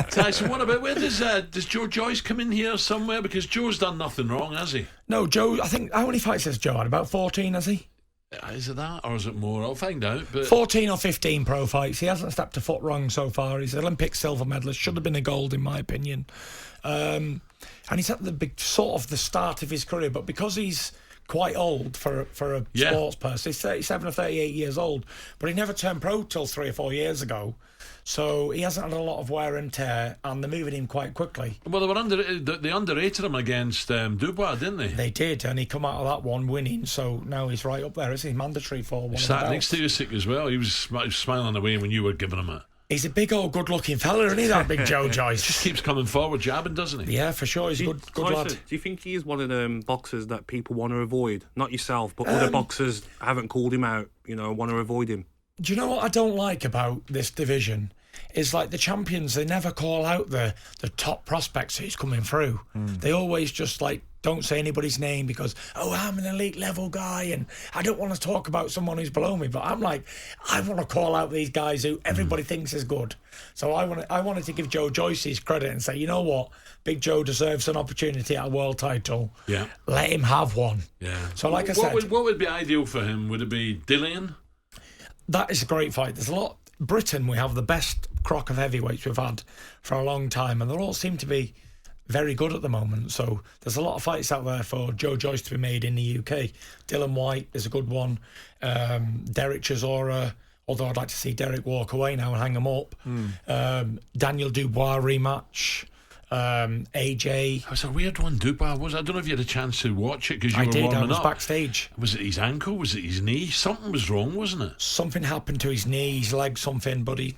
Tyson, what about, where does Joe Joyce come in here somewhere? Because Joe's done nothing wrong, has he? No, Joe, I think, how many fights has Joe had? About 14, has he? Is it that, or is it more? I'll find out. But 14 or 15 pro fights. He hasn't stepped a foot wrong so far. He's an Olympic silver medalist. Should have been a gold, in my opinion. And he's at the big sort of the start of his career, but because he's quite old for a sports person, he's 37 or 38 years old, but he never turned pro till 3 or 4 years ago. So he hasn't had a lot of wear and tear, and they're moving him quite quickly. Well, they underrated him against Dubois, didn't they? They did, and he come out of that one winning. So now he's right up there, isn't he? Mandatory for one. He sat next to Usyk as well. He was smiling away when you were giving him it. He's a big old good-looking fella, isn't he? That big Joe Joyce. Just keeps coming forward, jabbing, doesn't he? Yeah, for sure. He's a good lad. Do you think he is one of them boxers that people want to avoid? Not yourself, but other boxers haven't called him out. Want to avoid him. Do you know what I don't like about this division? Is like the champions, they never call out the top prospects who's coming through. They always just don't say anybody's name because, I'm an elite level guy and I don't want to talk about someone who's below me. But I'm like, I want to call out these guys who everybody thinks is good. So I wanted to give Joe Joyce his credit and say, you know what, Big Joe deserves an opportunity at a world title. Yeah. Let him have one. Yeah. So like I said, what would be ideal for him? Would it be Dillian? That is a great fight. There's a lot. Britain, we have the best crock of heavyweights we've had for a long time, and they all seem to be very good at the moment. So there's a lot of fights out there for Joe Joyce to be made in the UK. Dylan White is a good one. Derek Chisora, although I'd like to see Derek walk away now and hang him up. Daniel Dubois rematch. AJ. It was a weird one, Dubois was. I don't know if you had a chance to watch it because you were warming up. I was backstage. Was it his ankle? Was it his knee? Something was wrong, wasn't it? Something happened to his knee, his leg, something. But he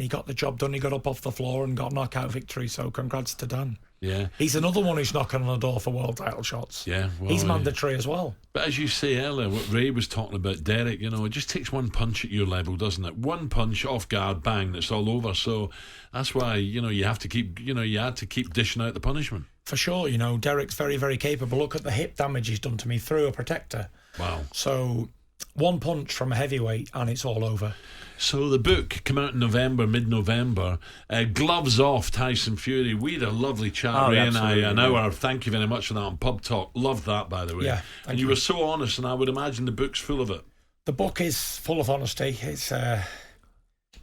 got the job done. He got up off the floor and got a knockout victory. So congrats to Dan. Yeah. He's another one who's knocking on the door for world title shots. Yeah. Well, he's mandatory as well. But as you say earlier, what Ray was talking about, Derek, it just takes one punch at your level, doesn't it? One punch off guard, bang, that's all over. So that's why, you have to keep, you had to keep dishing out the punishment. For sure, Derek's very, very capable. Look at the hip damage he's done to me through a protector. Wow. So one punch from a heavyweight and it's all over. So the book came out in November, mid-November. Gloves Off, Tyson Fury. We had a lovely chat, Ray and I, an hour. Thank you very much for that on Pub Talk. Loved that, by the way. Yeah, and you were so honest, and I would imagine the book's full of it. The book is full of honesty. It's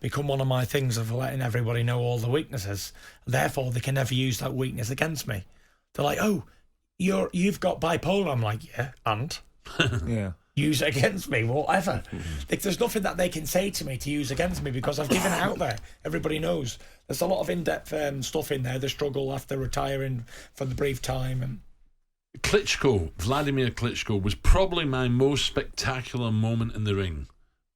become one of my things of letting everybody know all the weaknesses. Therefore, they can never use that weakness against me. They're like, you've got bipolar. I'm like, yeah, and? Yeah. Use it against me, whatever. There's nothing that they can say to me to use against me because I've given it out there. Everybody knows. There's a lot of in-depth stuff in there. The struggle after retiring for the brief time. And Vladimir Klitschko was probably my most spectacular moment in the ring.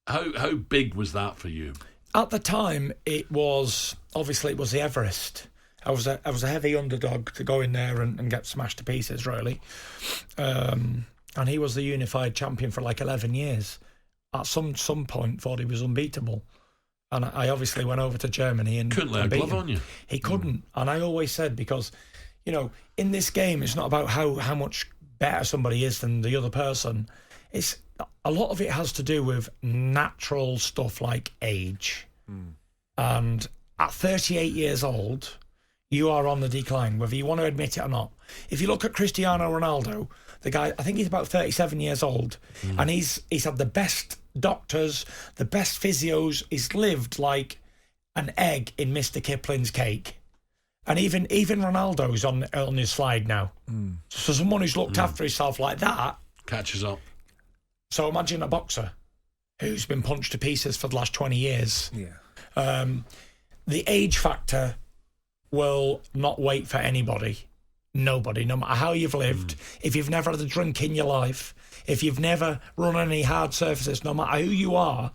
How big was that for you? At the time, it was the Everest. I was a heavy underdog to go in there and get smashed to pieces, really. And he was the unified champion for 11 years. At some point, thought he was unbeatable. And I obviously went over to Germany and couldn't lay a glove on you. He couldn't. And I always said, because, in this game, it's not about how much better somebody is than the other person. It's a lot of it has to do with natural stuff like age. And at 38 years old, you are on the decline, whether you want to admit it or not. If you look at Cristiano Ronaldo, the guy, I think he's about 37 years old, and he's had the best doctors, the best physios. He's lived like an egg in Mr. Kipling's cake. And even Ronaldo's on his slide now. So someone who's looked after himself like that catches up. So imagine a boxer who's been punched to pieces for the last 20 years. Yeah. The age factor will not wait for anybody. Nobody, no matter how you've lived, if you've never had a drink in your life, if you've never run any hard surfaces, no matter who you are,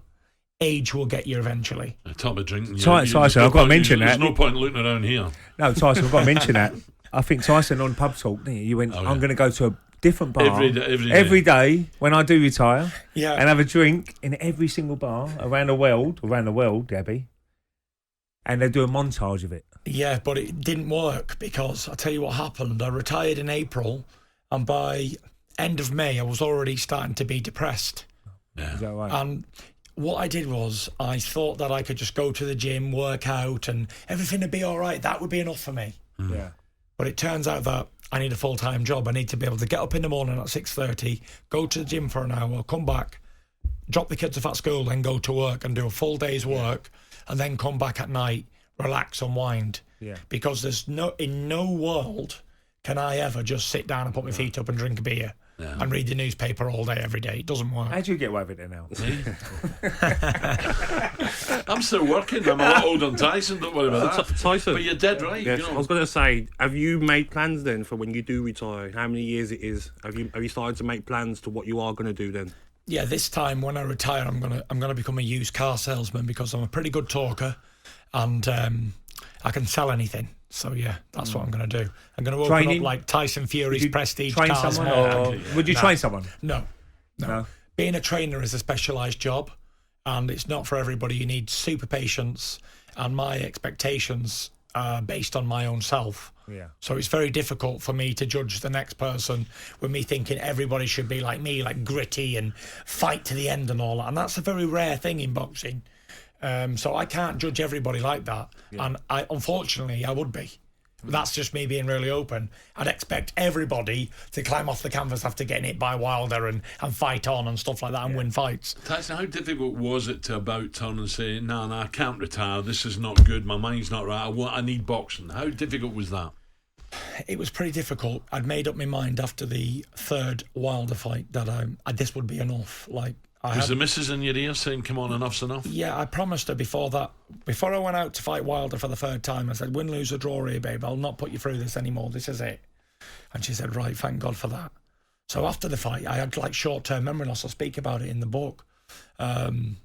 age will get you eventually. Top of drinking. Tyson, I've got to mention that. There's no point looking around here. No, Tyson, I've got to mention that. I think Tyson on Pub Talk, you went, I'm going to go to a different bar every day when I do retire, and have a drink in every single bar around the world, Debbie. And they do a montage of it. Yeah, but it didn't work because I'll tell you what happened. I retired in April, and by end of May, I was already starting to be depressed. Yeah. Is that right? And what I did was I thought that I could just go to the gym, work out, and everything would be all right. That would be enough for me. Yeah. But it turns out that I need a full-time job. I need to be able to get up in the morning at 6:30, go to the gym for an hour, come back, drop the kids off at school, then go to work and do a full day's work, and then come back at night, relax, unwind. Yeah. Because in no world can I ever just sit down and put my feet up and drink a beer and read the newspaper all day, every day. It doesn't work. How do you get away with it now? I'm still working. I'm a lot older than Tyson. Don't worry about that. Tyson. But you're dead right. Yes, You know. I was going to say, have you made plans then for when you do retire? How many years it is? Have you started to make plans to what you are going to do then? Yeah, this time when I retire, I'm gonna become a used car salesman because I'm a pretty good talker, and I can sell anything. So yeah, that's what I'm going to do. I'm going to open up like Tyson Fury's Prestige train cars. Someone, or would you train someone? No. Being a trainer is a specialised job, and it's not for everybody. You need super patience, and my expectations are based on my own self. Yeah. So it's very difficult for me to judge the next person with me thinking everybody should be like me, like gritty and fight to the end and all that. And that's a very rare thing in boxing. So I can't judge everybody like that. Yeah. And unfortunately, I would be. That's just me being really open. I'd expect everybody to climb off the canvas after getting hit by Wilder and fight on and stuff like that and win fights. Tyson, how difficult was it to about turn and say, no, I can't retire, this is not good, my mind's not right, I need boxing? How difficult was that? It was pretty difficult. I'd made up my mind after the third Wilder fight that this would be enough. Like, was the missus in your ear saying, come on, enough's enough? Yeah, I promised her before that. Before I went out to fight Wilder for the third time, I said, win, lose or draw here, babe. I'll not put you through this anymore. This is it. And she said, right, thank God for that. So after the fight, I had like short-term memory loss. I speak about it in the book. Couldn't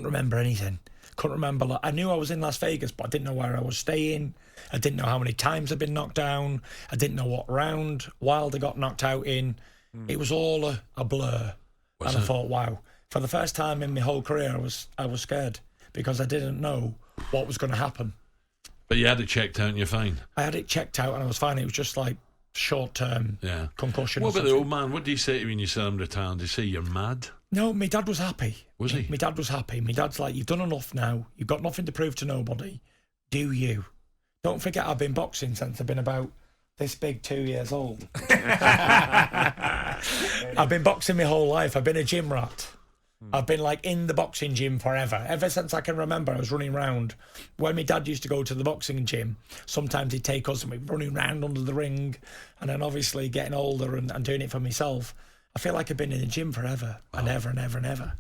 remember anything. Couldn't remember. I knew I was in Las Vegas, but I didn't know where I was staying. I didn't know how many times I'd been knocked down. I didn't know what round Wilder got knocked out in. It was all a blur. I thought, wow, for the first time in my whole career, I was scared because I didn't know what was going to happen. But you had it checked out and you're fine? I had it checked out and I was fine. It was just like short-term concussion. What about the old man? What did he say to you when you said I'm retiring? Did he say you're mad? No, my dad was happy. Was he? My dad was happy. My dad's like, you've done enough now. You've got nothing to prove to nobody. Do you? Don't forget I've been boxing since I've been about this big, 2 years old. I've been boxing my whole life. I've been a gym rat. I've been like in the boxing gym forever. Ever since I can remember, I was running around. When my dad used to go to the boxing gym, sometimes he'd take us and we'd be running around under the ring. And then obviously getting older and doing it for myself, I feel like I've been in the gym forever and ever and ever and ever.